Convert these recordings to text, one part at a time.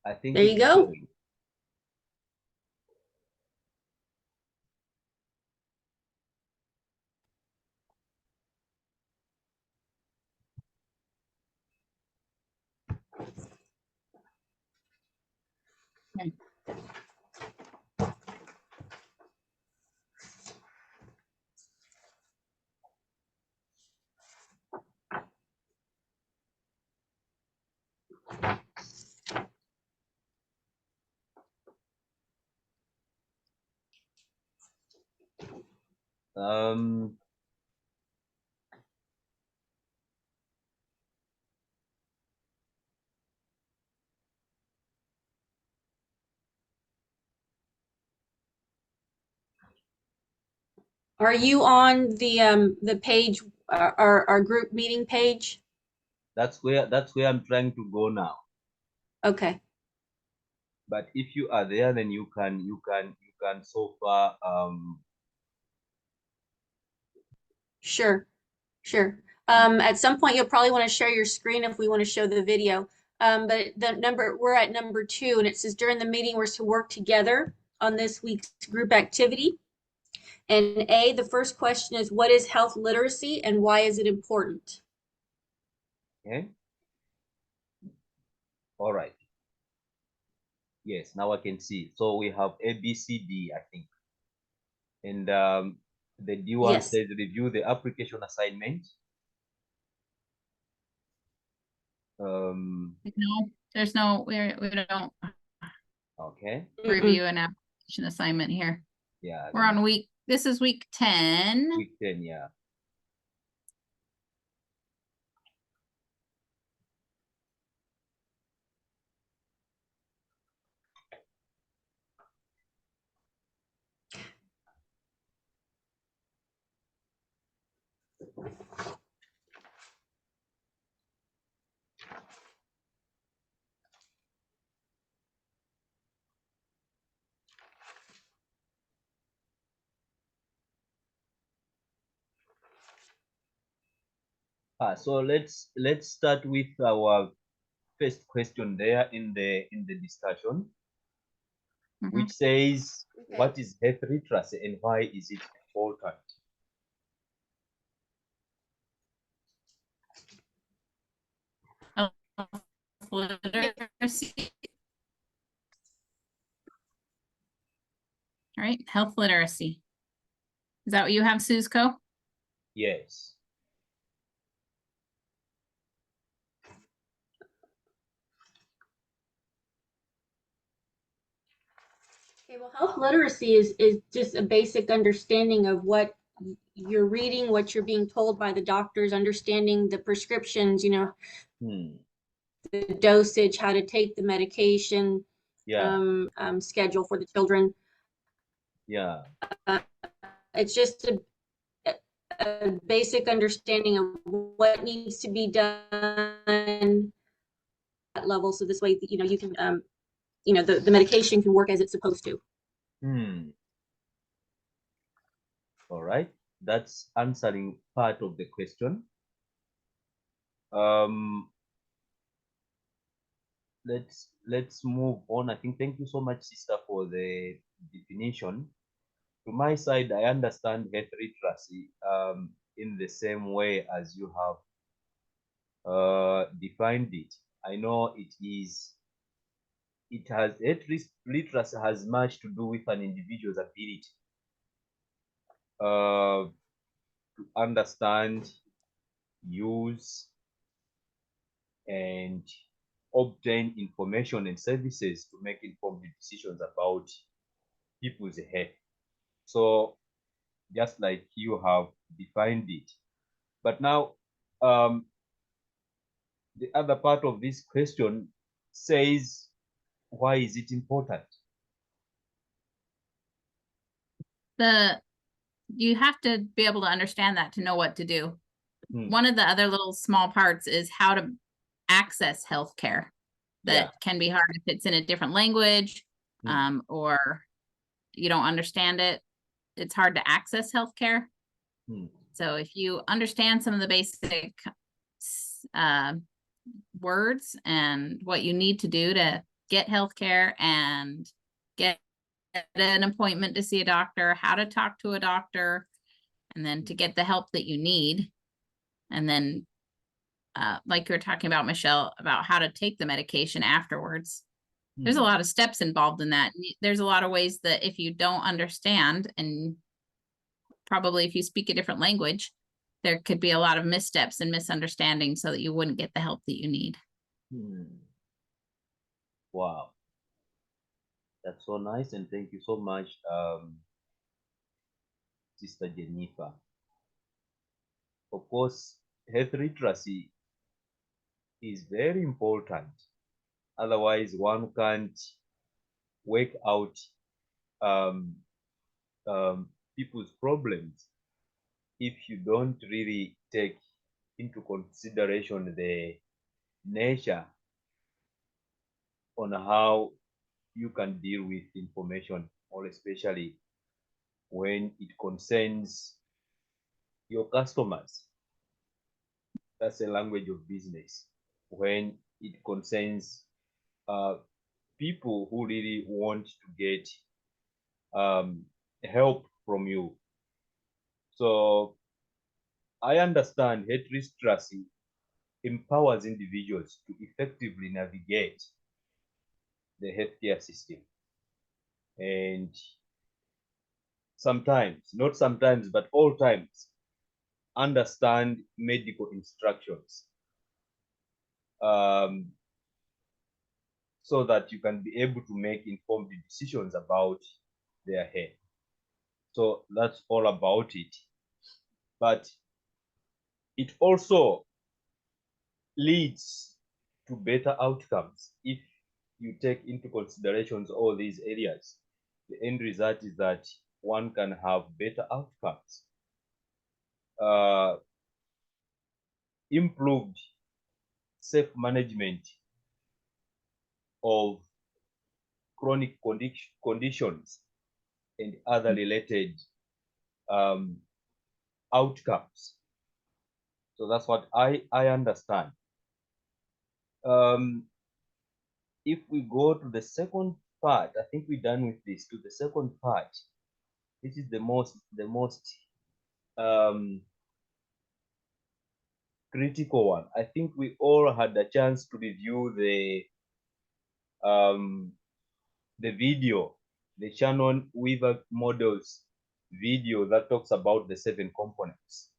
I think There you go. Okay. Are you on the page, our group meeting page? That's where I'm trying to go now. Okay. But if you are there, then you can so far Sure. At some point, you'll probably want to share your screen if we want to show the video. But we're at number 2, and it says during the meeting, we're to work together on this week's group activity. And the first question is, what is health literacy and why is it important? Okay. All right. Yes, now I can see. So we have A, B, C, D, I think. And the D1 Yes. says review the application assignment. No, there's no, we don't Okay. review an application assignment here. Yeah. We're on this is week 10. Week 10, yeah. So let's start with our first question there in the discussion, which says, what is health literacy and why is it important? Literacy. All right, health literacy. Is that what you have, Suzco? Yes. Okay, well, health literacy is just a basic understanding of what you're reading, what you're being told by the doctors, understanding the prescriptions, the dosage, how to take the medication, schedule for the children. Yeah. It's just a basic understanding of what needs to be done at level. So this way, you can, the medication can work as it's supposed to. All right. That's answering part of the question. Let's move on. I think, thank you so much, sister, for the definition. To my side, I understand health literacy in the same way as you have defined it. I know health literacy has much to do with an individual's ability to understand, use, and obtain information and services to make informed decisions about people's health. So just like you have defined it. But now the other part of this question says, why is it important? You have to be able to understand that to know what to do. One of the other little small parts is how to access healthcare. That can be hard if it's in a different language, or you don't understand it. It's hard to access healthcare. So if you understand some of the basic words and what you need to do to get healthcare and get an appointment to see a doctor, how to talk to a doctor, and then to get the help that you need. And then, like you were talking about, Michelle, about how to take the medication afterwards. There's a lot of steps involved in that. There's a lot of ways that if you don't understand, and probably if you speak a different language, there could be a lot of missteps and misunderstandings so that you wouldn't get the help that you need. Wow. That's so nice, and thank you so much, Sister Jennifer. Of course, health literacy is very important. Otherwise, one can't work out people's problems if you don't really take into consideration the nature on how you can deal with information, or especially when it concerns your customers. That's a language of business. When it concerns people who really want to get help from you. So I understand health literacy empowers individuals to effectively navigate the healthcare system. And sometimes, not sometimes, but all times, understand medical instructions so that you can be able to make informed decisions about their health. So that's all about it. But it also leads to better outcomes if you take into considerations all these areas. The end result is that one can have better outcomes, improved safe management of chronic conditions and other related outcomes. So that's what I understand. If we go to the second part, I think we're done with this. To the second part, this is the most critical one. I think we all had a chance to review the video, the Shannon Weaver models video that talks about the 7 components.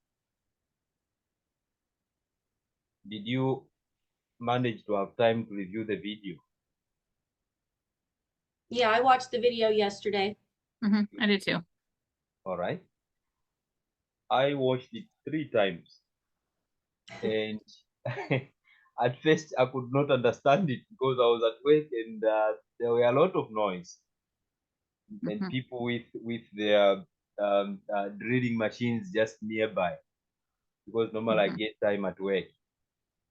Did you manage to have time to review the video? Yeah, I watched the video yesterday. I did too. All right. I watched it 3 times. And at first I could not understand it because I was at work and there were a lot of noise. And people with their drilling machines just nearby, because normally I get time at work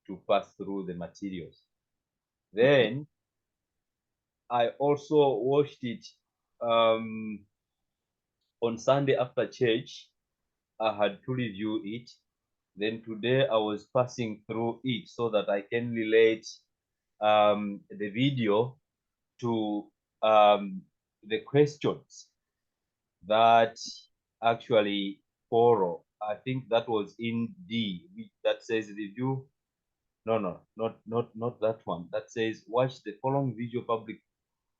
to pass through the materials. Then I also watched it on Sunday after church. I had to review it. Then today I was passing through it so that I can relate the video to the questions that actually follow. I think that was in D, that says review. No, not that one. That says watch the following visual public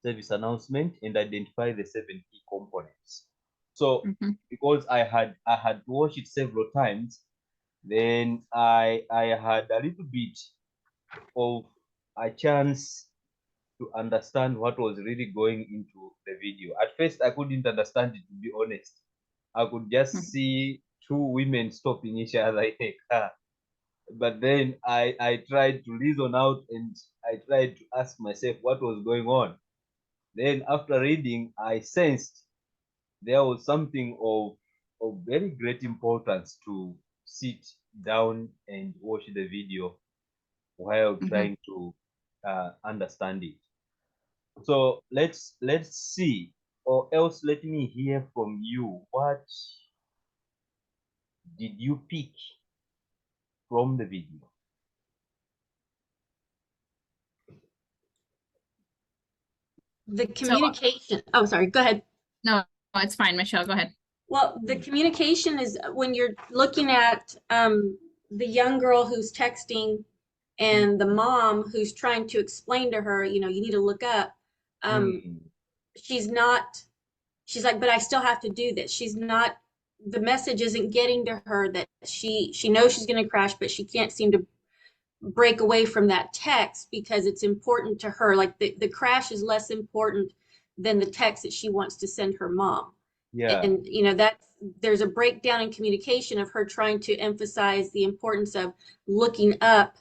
service announcement and identify the 7 key components. So because I had to watch it several times, then I had a little bit of a chance to understand what was really going into the video. At first, I couldn't understand it, to be honest. I could just see 2 women stopping each other in a car. But then I tried to reason out and I tried to ask myself what was going on. Then after reading, I sensed there was something of very great importance to sit down and watch the video while trying to understand it. So let's see, or else let me hear from you. What did you pick from the video? The communication, oh, sorry, go ahead. No, it's fine, Michelle, go ahead. Well, the communication is when you're looking at the young girl who's texting and the mom who's trying to explain to her, you know, you need to look up. She's like, but I still have to do this. She's not, the message isn't getting to her that she knows she's going to crash, but she can't seem to break away from that text because it's important to her. Like the crash is less important than the text that she wants to send her mom. Yeah. And you know, there's a breakdown in communication of her trying to emphasize the importance of looking up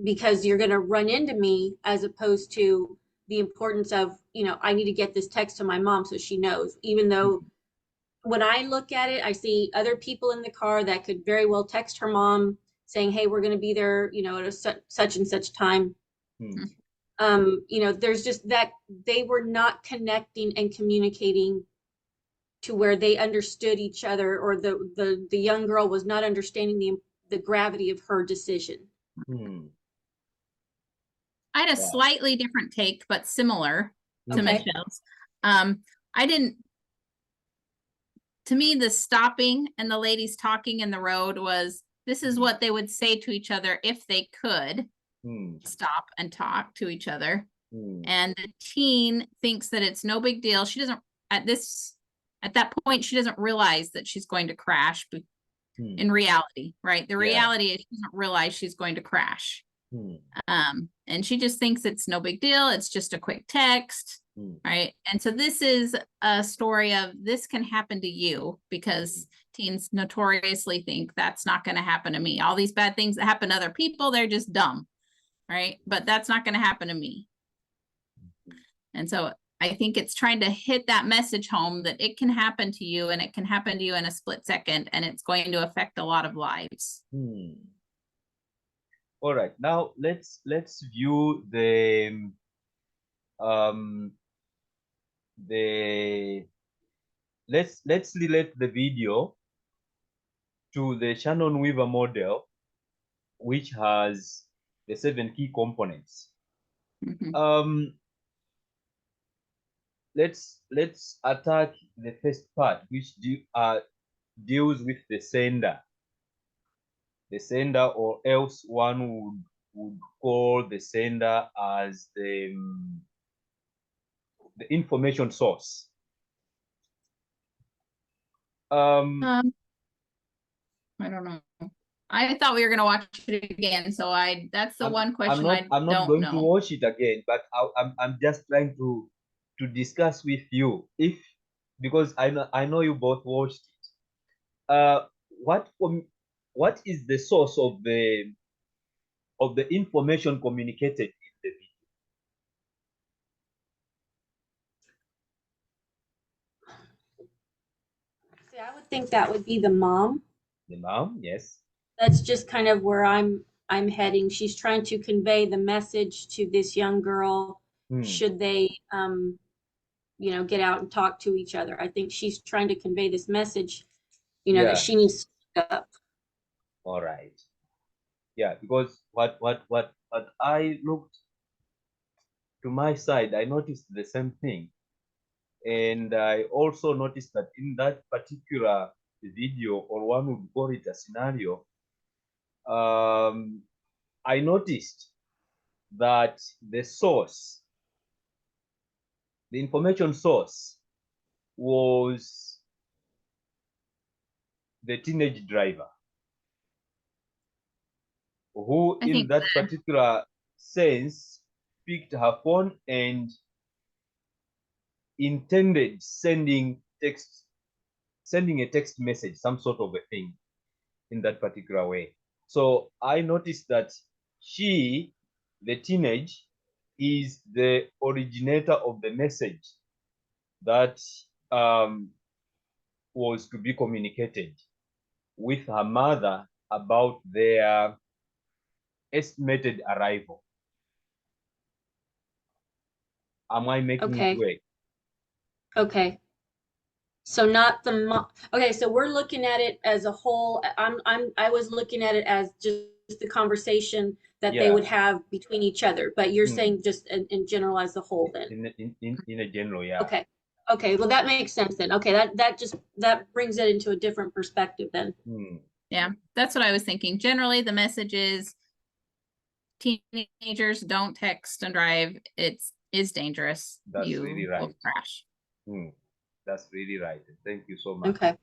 because you're going to run into me, as opposed to the importance of, you know, I need to get this text to my mom so she knows. Even though when I look at it, I see other people in the car that could very well text her mom saying, hey, we're going to be there, you know, at a such and such time. You know, there's just that they were not connecting and communicating to where they understood each other, or the young girl was not understanding the gravity of her decision. I had a slightly different take, but similar to Michelle's. To me, the stopping and the ladies talking in the road was, this is what they would say to each other if they could stop and talk to each other. And the teen thinks that it's no big deal. She doesn't, at that point, she doesn't realize that she's going to crash in reality, right? The reality is she doesn't realize she's going to crash. And she just thinks it's no big deal. It's just a quick text, right? And so this is a story of, this can happen to you, because teens notoriously think that's not going to happen to me. All these bad things that happen to other people, they're just dumb, right? But that's not going to happen to me. And so I think it's trying to hit that message home that it can happen to you, and it can happen to you in a split second, and it's going to affect a lot of lives. All right, now let's view the let's relate the video to the Shannon Weaver model, which has the 7 key components. Let's attack the first part, which deals with the sender. The sender, or else one would call the sender as the information source. I don't know. I thought we were going to watch it again, so that's the one question I'm not going to watch it again, but I'm just trying to discuss with you, because I know you both watched it. What is the source of the information communicated in the video? See, I would think that would be the mom. The mom, yes. That's just kind of where I'm heading. She's trying to convey the message to this young girl. Should they you know, get out and talk to each other. I think she's trying to convey this message, you know, that she needs to speak up. All right. Yeah, because what I looked to my side, I noticed the same thing. And I also noticed that in that particular video, or one would call it a scenario, I noticed that the source, the information source, was the teenage driver, who in that particular sense picked her phone and intended sending a text message, some sort of a thing, in that particular way. So I noticed that she, the teenage, is the originator of the message that was to be communicated with her mother about their estimated arrival. Am I making it work? Okay. So not the mom. Okay, so we're looking at it as a whole. I was looking at it as just the conversation that they would have between each other. But you're saying just in general as a whole then. In a general, yeah. Okay. Okay, well, that makes sense then. Okay, that brings it into a different perspective then. Yeah, that's what I was thinking. Generally, the message is teenagers don't text and drive. It is dangerous. That's You really will right. crash. That's really right. Thank you so much. Okay.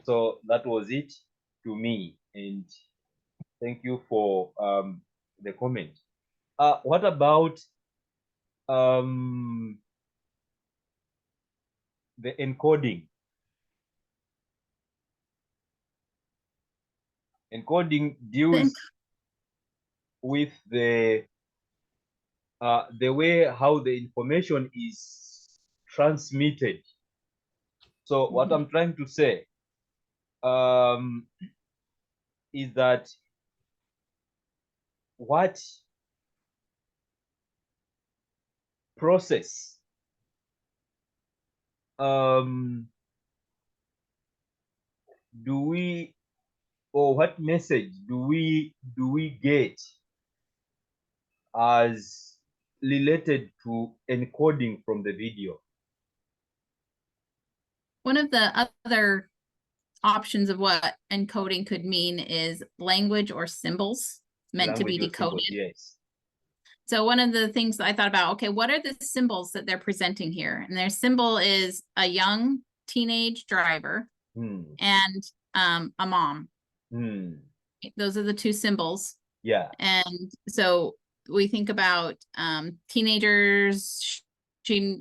So that was it to me, and thank you for the comment. What about the encoding? Encoding deals with the way how the information is transmitted. So what I'm trying to say is that what process do we, or what message do we get as related to encoding from the video? One of the other options of what encoding could mean is language or symbols meant to be decoded. Yes. So one of the things that I thought about, okay, what are the symbols that they're presenting here? And their symbol is a young teenage driver and a mom. Those are the two symbols. Yeah. And so we think about teenagers.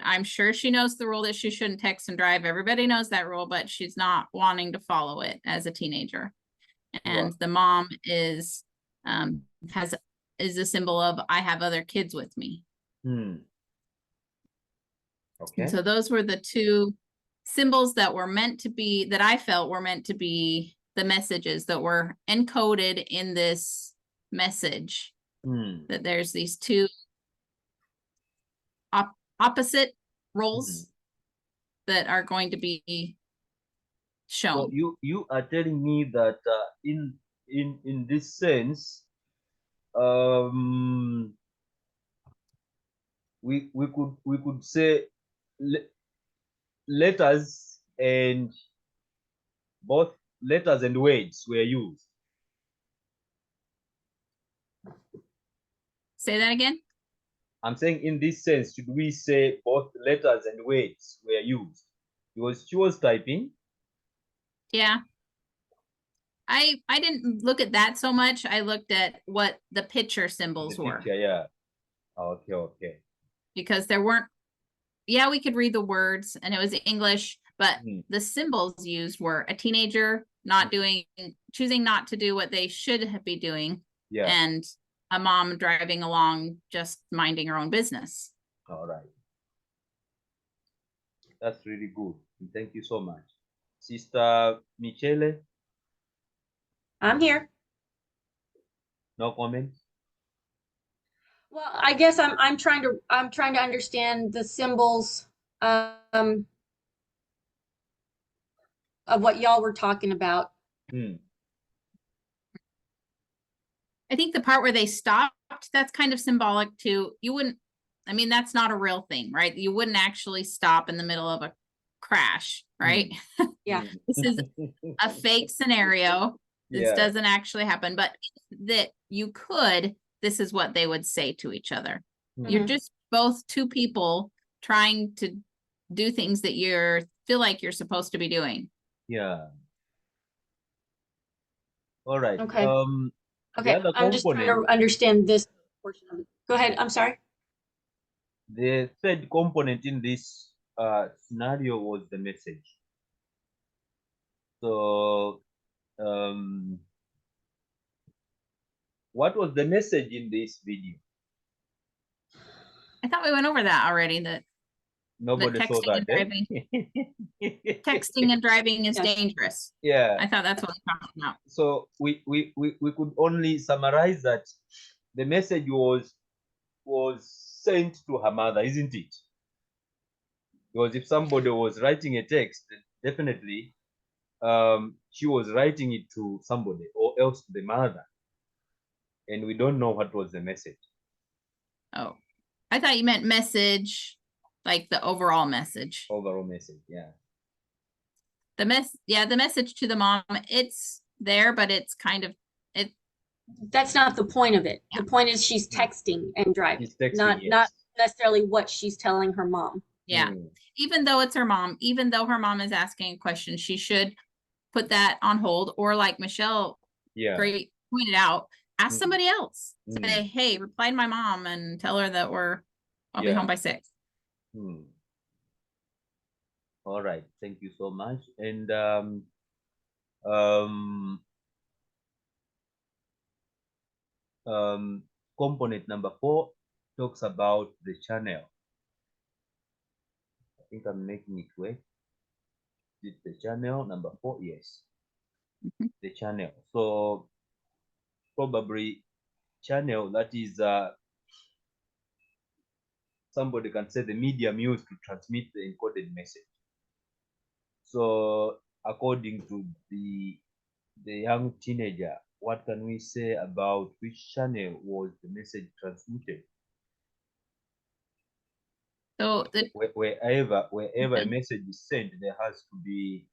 I'm sure she knows the rule that she shouldn't text and drive. Everybody knows that rule, but she's not wanting to follow it as a teenager. And the mom is a symbol of I have other kids with me. Okay. And so those were the two symbols that were meant to be, that I felt were meant to be the messages that were encoded in this message. That there's these two opposite roles that are going to be shown. So you are telling me that in this sense, we could say letters and both letters and words were used. Say that again? I'm saying in this sense, should we say both letters and words were used? Because she was typing. Yeah. I didn't look at that so much. I looked at what the picture symbols were. Yeah. Okay. Because there weren't, yeah, we could read the words and it was English, but the symbols used were a teenager not choosing not to do what they should be doing. Yeah. And a mom driving along, just minding her own business. All right. That's really good. Thank you so much. Sister Michele? I'm here. No comments? Well, I guess I'm trying to understand the symbols of what y'all were talking about. I think the part where they stopped, that's kind of symbolic too. You wouldn't, I mean, that's not a real thing, right? You wouldn't actually stop in the middle of a crash, right? Yeah. This is a fake scenario. This doesn't actually happen, but that you could, this is what they would say to each other. You're just both two people trying to do things that feel like you're supposed to be doing. Yeah. All right. Okay. Okay, I'm just trying to understand this portion of it. Go ahead, I'm sorry. The third component in this scenario was the message. So, what was the message in this video? I thought we went over that already, that Nobody saw that. Texting and driving is dangerous. Yeah. I thought that's what we're talking about. So we could only summarize that the message was sent to her mother, isn't it? Because if somebody was writing a text, definitely she was writing it to somebody or else to the mother. and we don't know what was the message. Oh, I thought you meant message, like the overall message. Overall message, yeah. The message to the mom, it's there, but it's kind of it. That's not the point of it. Yeah. The point is she's texting and driving, She's texting, not yes. necessarily what she's telling her mom. Yeah. Even though it's her mom, even though her mom is asking a question, she should put that on hold, or like Michelle great pointed out, ask somebody else. Say, hey, reply to my mom and tell her that I'll be home by 6. All right, thank you so much. And component number 4 talks about the channel. I think I'm making it work. Is it the channel number 4? Yes. The channel. So probably channel, that is somebody can say the medium used to transmit the encoded message. So according to the young teenager, what can we say about which channel was the message transmitted? So wherever a message is sent, there has to be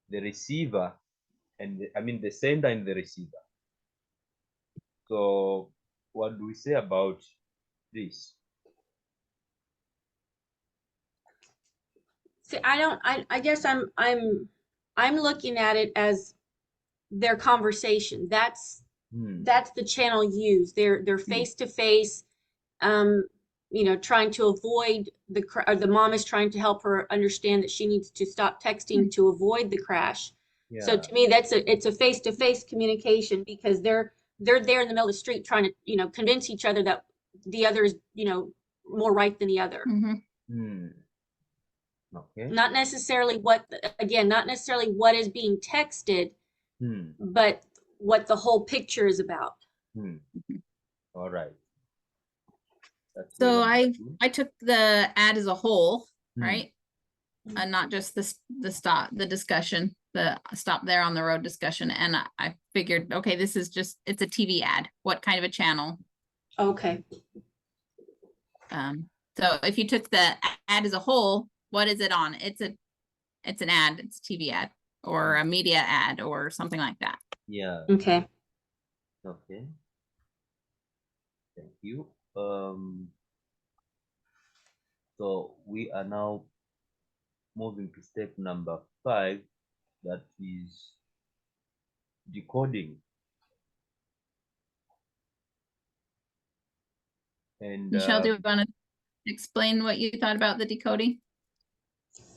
the receiver and the sender and the receiver. So what do we say about this? See, I guess I'm looking at it as their conversation. That's the channel used. They're face to face, trying to avoid the mom is trying to help her understand that she needs to stop texting to avoid the crash. So to me, it's a face to face communication, because they're there in the middle of the street trying to convince each other that the other is more right than the other. Okay. Not necessarily what is being texted, but what the whole picture is about. All right. So I took the ad as a whole, right? And not just the discussion, the stop there on the road discussion. And I figured, okay, this is it's a TV ad. What kind of a channel? Okay. So if you took the ad as a whole, what is it on? It's an ad, it's a TV ad or a media ad or something like that. Yeah. Okay. Okay. Thank you. So we are now moving to step number 5, that is decoding. And Michelle, do you want to explain what you thought about the decoding?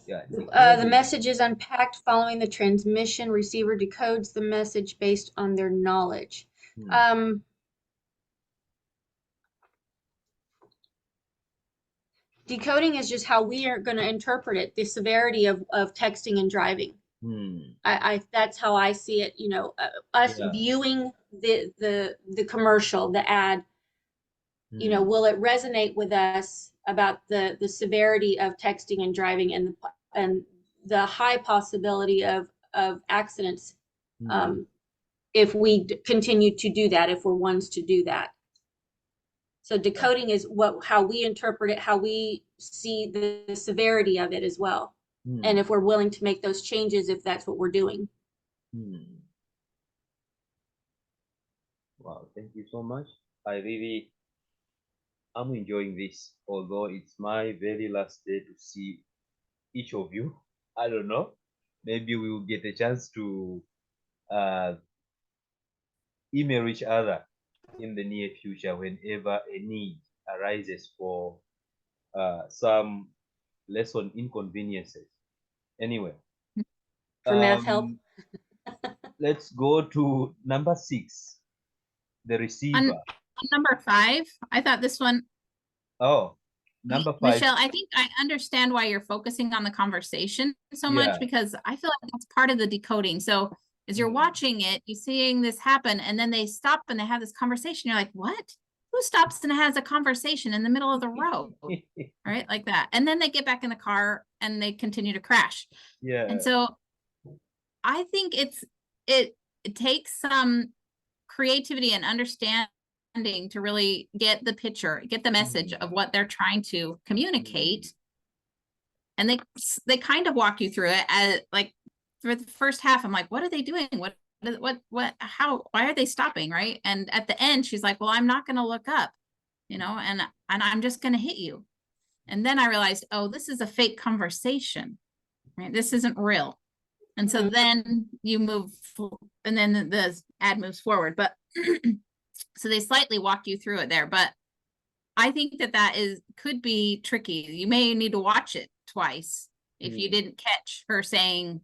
Yeah. The message is unpacked following the transmission. Receiver decodes the message based on their knowledge. Decoding is just how we are going to interpret it, the severity of texting and driving. That's how I see it. Us viewing the commercial, the ad. Will it resonate with us about the severity of texting and driving and the high possibility of accidents if we continue to do that, if we're ones to do that. So decoding is how we interpret it, how we see the severity of it as well. And if we're willing to make those changes, if that's what we're doing. Wow, thank you so much. I'm enjoying this, although it's my very last day to see each of you. I don't know. Maybe we will get a chance to email each other in the near future whenever a need arises for some lesson inconveniences. Anyway, for math help. Let's go to number 6, the receiver. On number 5, I thought this one. Oh, number 5. Michelle, I think I understand why you're focusing on the conversation so much, because I feel like that's part of the decoding. So as you're watching it, you're seeing this happen, and then they stop and they have this conversation. You're like, what? Who stops and has a conversation in the middle of the road? Right? Like that. And then they get back in the car and they continue to crash. Yeah. And so I think it's it takes some creativity and understanding to really get the picture, get the message of what they're trying to communicate. And they kind of walk you through it as like for the first half, I'm like, what are they doing? How, why are they stopping? Right. And at the end, she's like, well, I'm not going to look up, you know, and I'm just going to hit you. And then I realized, oh, this is a fake conversation, right? This isn't real. And so then you move, and then the ad moves forward. But so they slightly walk you through it there. But I think that could be tricky. You may need to watch it twice if you didn't catch her saying,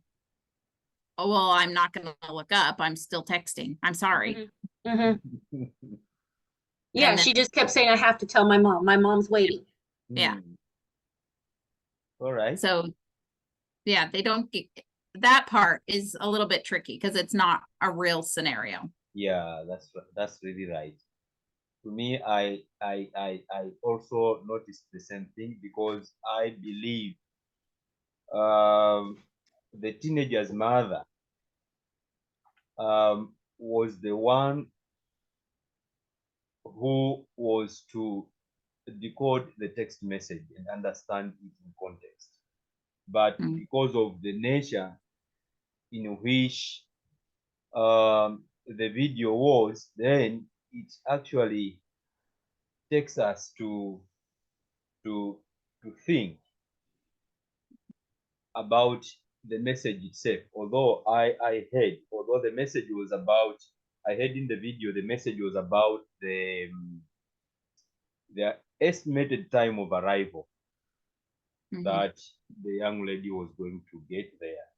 oh, well, I'm not going to look up. I'm still texting. I'm sorry. Yeah, she just kept saying, I have to tell my mom. My mom's waiting. Yeah. All right. So, yeah, they don't get that part is a little bit tricky because it's not a real scenario. Yeah, that's really right. To me, I also noticed the same thing, because I believe the teenager's mother was the one who was to decode the text message and understand it in context. But because of the nature in which the video was, then it actually takes us to think about the message itself. Although although the message was about, I heard in the video, the message was about the estimated time of arrival that the young lady was going to get there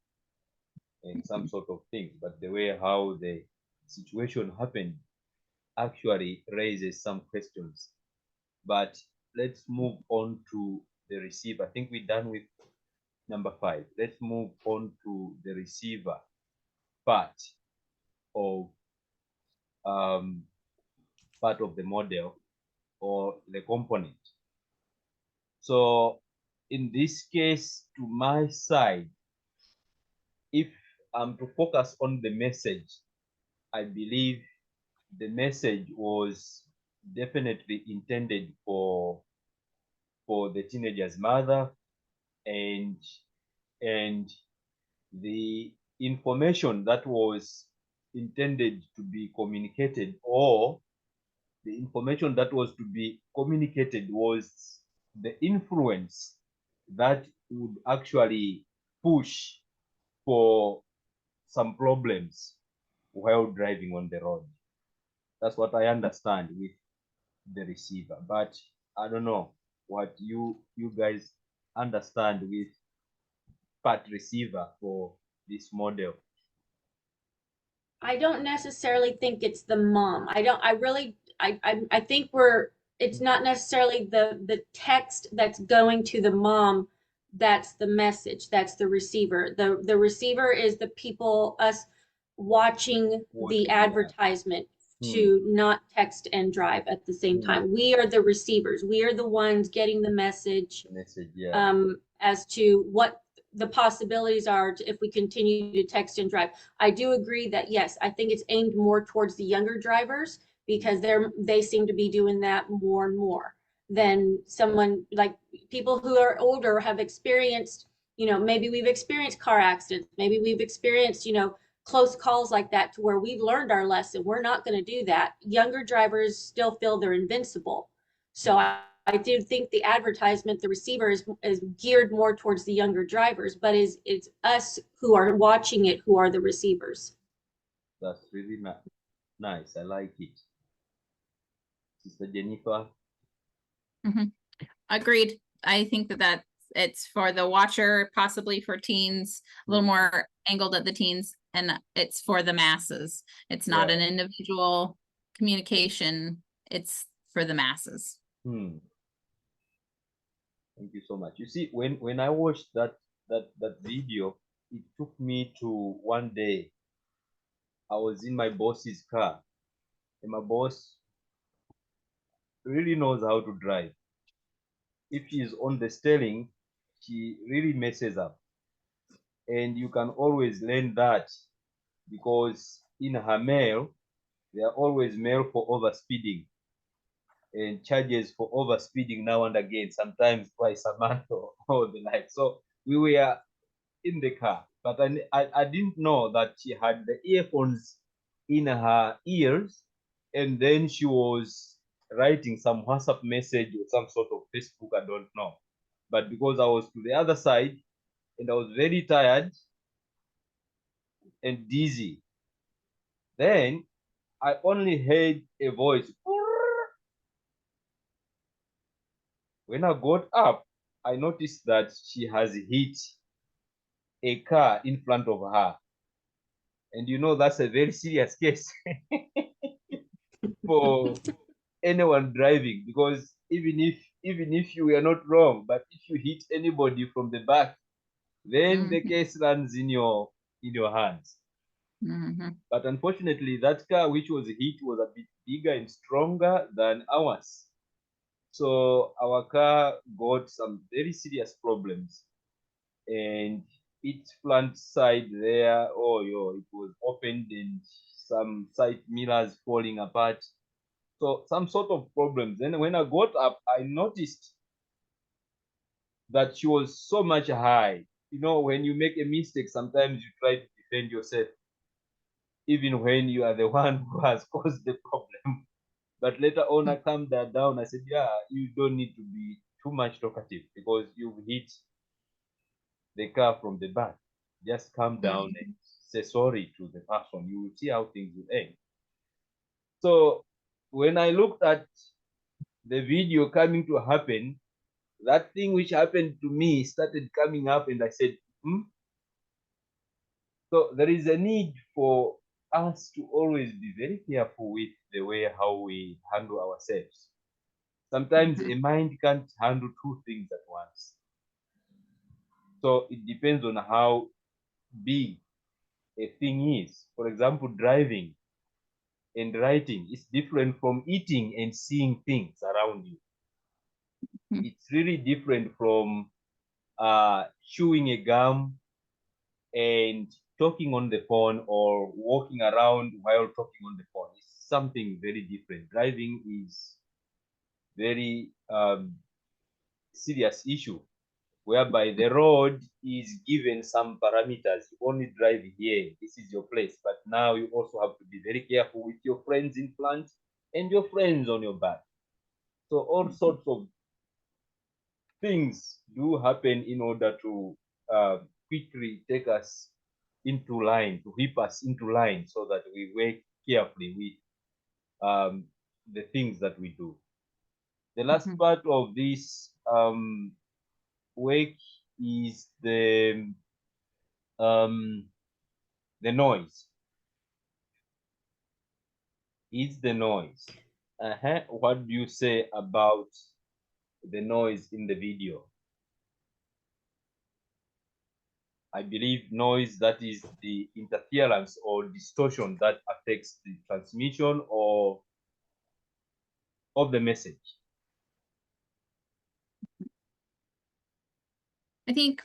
and some sort of thing. But the way how the situation happened actually raises some questions. But let's move on to the receiver. I think we're done with number 5. Let's move on to the receiver part of the model or the component. So in this case, to my side, if I'm to focus on the message, I believe the message was definitely intended for the teenager's mother, and the information that was intended to be communicated, or the information that was to be communicated, was the influence that would actually push for some problems while driving on the road. That's what I understand with the receiver, but I don't know what you guys understand with part receiver for this model. I don't necessarily think it's the mom. I think it's not necessarily the text that's going to the mom that's the message, that's the receiver. The receiver is the people, us watching the advertisement to not text and drive at the same time. We are the receivers. We are the ones getting the message, as to what the possibilities are if we continue to text and drive. I do agree that, yes, I think it's aimed more towards the younger drivers, because they seem to be doing that more and more than someone like people who are older have experienced, maybe we've experienced car accidents, maybe we've experienced, close calls like that, to where we've learned our lesson. We're not going to do that. Younger drivers still feel they're invincible. So I do think the advertisement, the receiver is geared more towards the younger drivers, but it's us who are watching it who are the receivers. That's really nice. I like it. Sister Jennifer? Agreed. I think that it's for the watcher, possibly for teens, a little more angled at the teens, and it's for the masses. It's not an individual communication. It's for the masses. Thank you so much. You see, when I watched that video, it took me to one day. I was in my boss's car, and my boss really knows how to drive. If she's on the steering, she really messes up, and you can always learn that because in her mail, there are always mail for overspeeding and charges for overspeeding now and again, sometimes twice a month or the like. So we were in the car, but I didn't know that she had the earphones in her ears, and then she was writing some WhatsApp message or some sort of Facebook, I don't know. But because I was to the other side and I was very tired and dizzy, then I only heard a voice. When I got up, I noticed that she has hit a car in front of her. And you know, that's a very serious case for anyone driving, because even if you were not wrong, but if you hit anybody from the back, then the case lands in your hands. But unfortunately, that car which was hit was a bit bigger and stronger than ours. So our car got some very serious problems, and its front side there, oh yo, it was opened and some side mirrors falling apart. So some sort of problems. Then when I got up, I noticed that she was so much high. You know, when you make a mistake, sometimes you try to defend yourself, even when you are the one who has caused the problem. But later on, I calmed that down. I said, yeah, you don't need to be too much talkative because you've hit the car from the back. Just calm down and say sorry to the person. You will see how things will end. So when I looked at the video coming to happen, that thing which happened to me started coming up, and I said, So there is a need for us to always be very careful with the way how we handle ourselves. Sometimes a mind can't handle two things at once. So it depends on how big a thing is. For example, driving and writing is different from eating and seeing things around you. It's really different from chewing a gum and talking on the phone or walking around while talking on the phone. It's something very different. Driving is very serious issue, whereby the road is given some parameters. You only drive here, this is your place. But now you also have to be very careful with your friends in front and your friends on your back. So all sorts of things do happen in order to quickly take us into line, to whip us into line so that we work carefully with the things that we do. The last part of this work is the noise. It's the noise. What do you say about the noise in the video? I believe noise, that is the interference or distortion that affects the transmission of the message. I think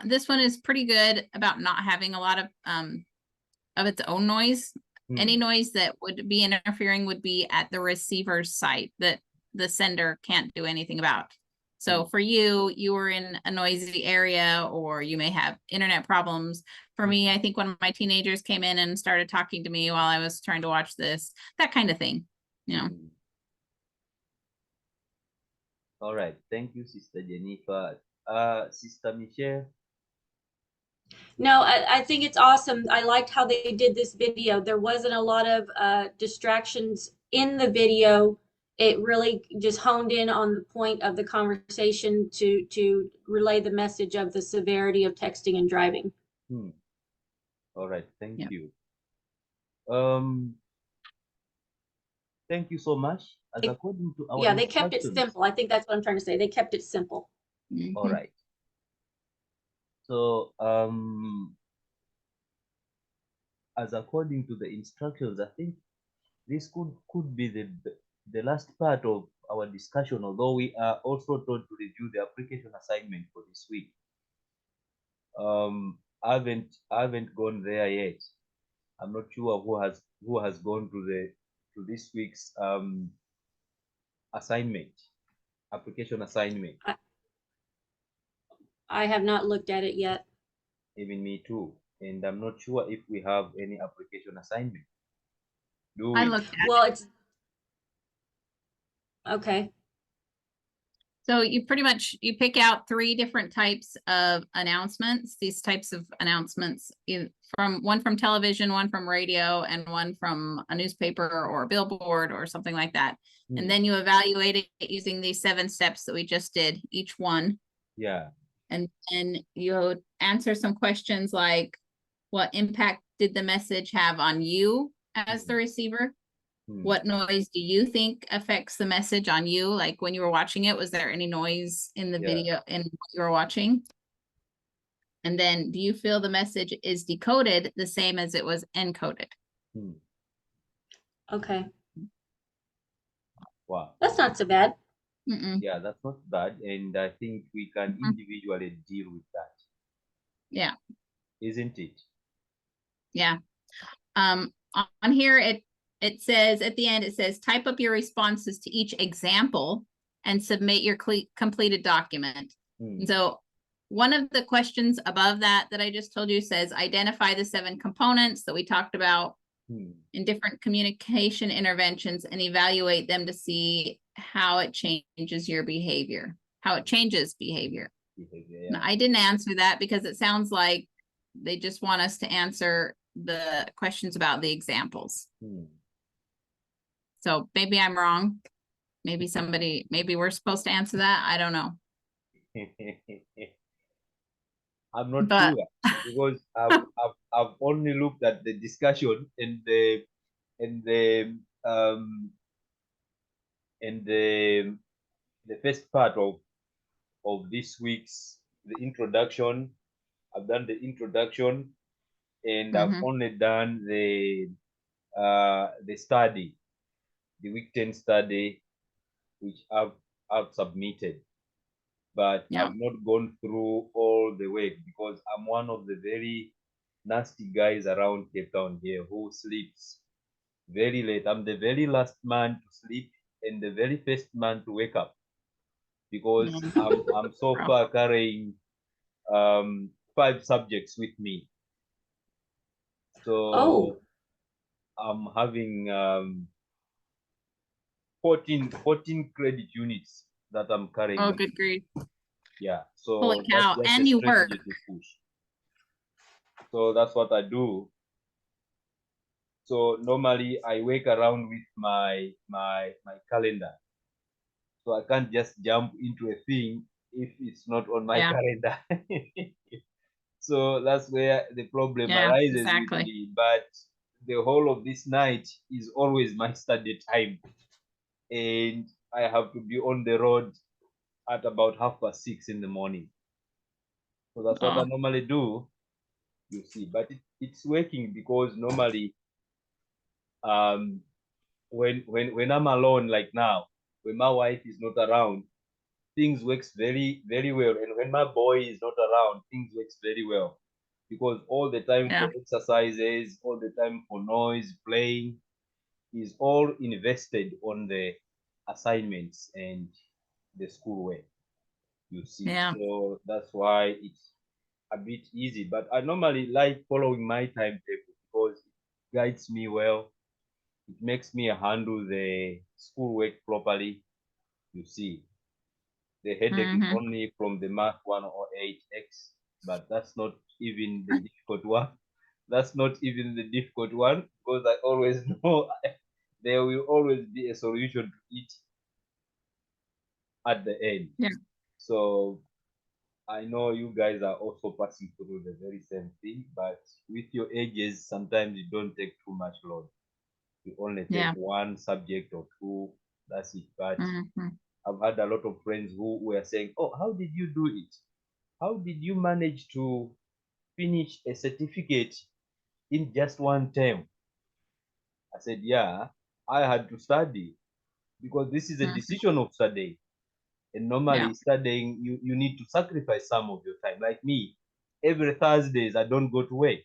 this one is pretty good about not having a lot of its own noise. Any noise that would be interfering would be at the receiver's site that the sender can't do anything about. So for you, you were in a noisy area, or you may have internet problems. For me, I think one of my teenagers came in and started talking to me while I was trying to watch this, that kind of thing, you know. All right. Thank you, Sister Jennifer. Sister Michelle? No, I think it's awesome. I liked how they did this video. There wasn't a lot of distractions in the video. It really just honed in on the point of the conversation to relay the message of the severity of texting and driving. All right, thank you. Thank you so much. As according to our they kept it simple. I think that's what I'm trying to say. They kept it simple. All right. So as according to the instructions, I think this could be the last part of our discussion, although we are also told to review the application assignment for this week. I haven't gone there yet. I'm not sure who has gone to this week's assignment, application assignment. I have not looked at it yet. Even me too. And I'm not sure if we have any application assignment. Do I we? looked at Well, it's okay. So you pretty much, you pick out 3 different types of announcements. These types of announcements, one from television, one from radio, and one from a newspaper or a billboard or something like that. And then you evaluate it using these 7 steps that we just did, each one. Yeah. And then you answer some questions like, what impact did the message have on you as the receiver? What noise do you think affects the message on you? Like when you were watching it, was there any noise in the video in what you were watching? And then do you feel the message is decoded the same as it was encoded? Okay. Wow. That's not so bad. Yeah, that's not bad. And I think we can individually deal with that. Yeah. Isn't it? Yeah. On here, it says at the end, it says, type up your responses to each example and submit your completed document. So one of the questions above that I just told you says, identify the 7 components that we talked about in different communication interventions and evaluate them to see how it changes your behavior, how it changes behavior. Now, I didn't answer that because it sounds like they just want us to answer the questions about the examples. So maybe I'm wrong. Maybe we're supposed to answer that. I don't know. I'm not sure because I've only looked at the discussion and the first part of this week's the introduction. I've done the introduction and I've only done the study, the week 10 study, which I've submitted, but I've not gone through all the work because I'm one of the very nasty guys around Cape Town here who sleeps very late. I'm the very last man to sleep and the very first man to wake up because I'm so far carrying 5 subjects with me. So I'm having 14 credit units that I'm carrying. Oh, good grief. Yeah. So holy cow. that's And you work. To push. So that's what I do. So normally I work around with my calendar. So I can't just jump into a thing if it's not on my calendar. So that's where the problem arises with me. But the whole of this night is always my study time. And I have to be on the road at about 6:30 in the morning. So that's what I normally do, you see. But it's working because normally when I'm alone like now, when my wife is not around, things works very, very well. And when my boy is not around, things works very well. Because all the time for exercises, all the time for noise, playing, is all invested on the assignments and the schoolwork, you see. So that's why it's a bit easy. But I normally like following my timetable because it guides me well. It makes me handle the schoolwork properly, you see. The headache is only from the math 108X, but that's not even the difficult one. That's not even the difficult one because I always know there will always be a solution to it at the end. So I know you guys are also passing through the very same thing, but with your ages, sometimes you don't take too much load. You only take 1 subject or 2, that's it. But I've had a lot of friends who were saying, oh, how did you do it? How did you manage to finish a certificate in just 1 term? I said, yeah, I had to study because this is a decision of studying. And normally studying, you need to sacrifice some of your time. Like me, every Thursdays, I don't go to work.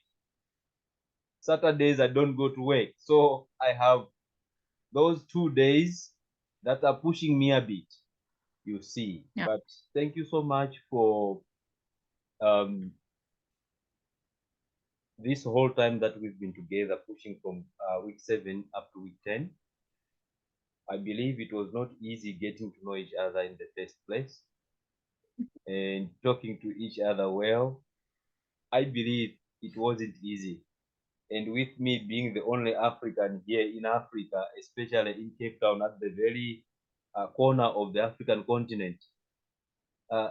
Saturdays I don't go to work. So I have those 2 days that are pushing me a bit, you see. Yeah. But thank you so much for this whole time that we've been together, pushing from week 7 up to week 10. I believe it was not easy getting to know each other in the first place and talking to each other well. I believe it wasn't easy. And with me being the only African here in Africa, especially in Cape Town at the very corner of the African continent,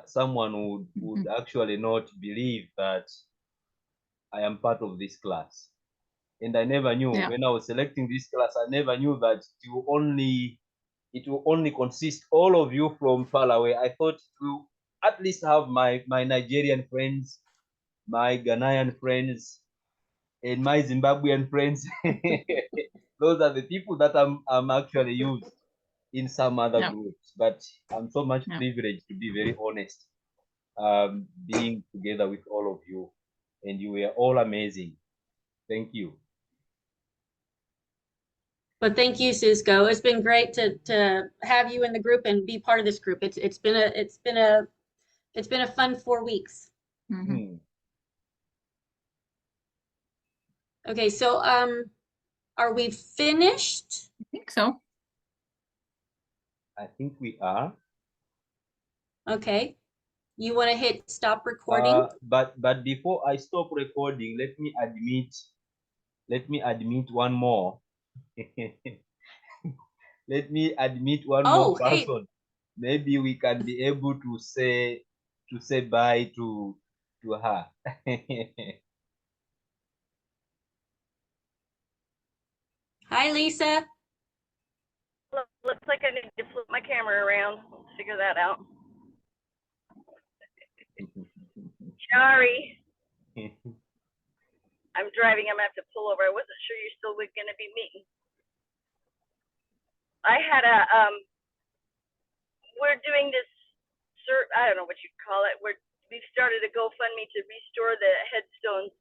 someone would actually not believe that I am part of this class. And I never knew when I was selecting this class, I never knew that it will only consist all of you from far away. I thought it will at least have my Nigerian friends, my Ghanaian friends, and my Zimbabwean friends. Those are the people that I'm actually used in some other groups. But I'm so much privileged, to be very honest, being together with all of you. And you were all amazing. Thank you. But thank you, Cisco. It's been great to have you in the group and be part of this group. It's been a fun 4 weeks. Mm-hmm. Okay, so are we finished? I think so. I think we are. Okay. You want to hit stop recording? But before I stop recording, let me admit one more. Let me admit one more person. Hey. Maybe we can be able to say bye to her. Hi, Lisa. Looks like I need to flip my camera around. Let's figure that out. Sorry. I'm driving. I'm going to have to pull over. I wasn't sure you're still going to be meeting. I had we're doing this, I don't know what you call it. We've started a GoFundMe to restore the headstones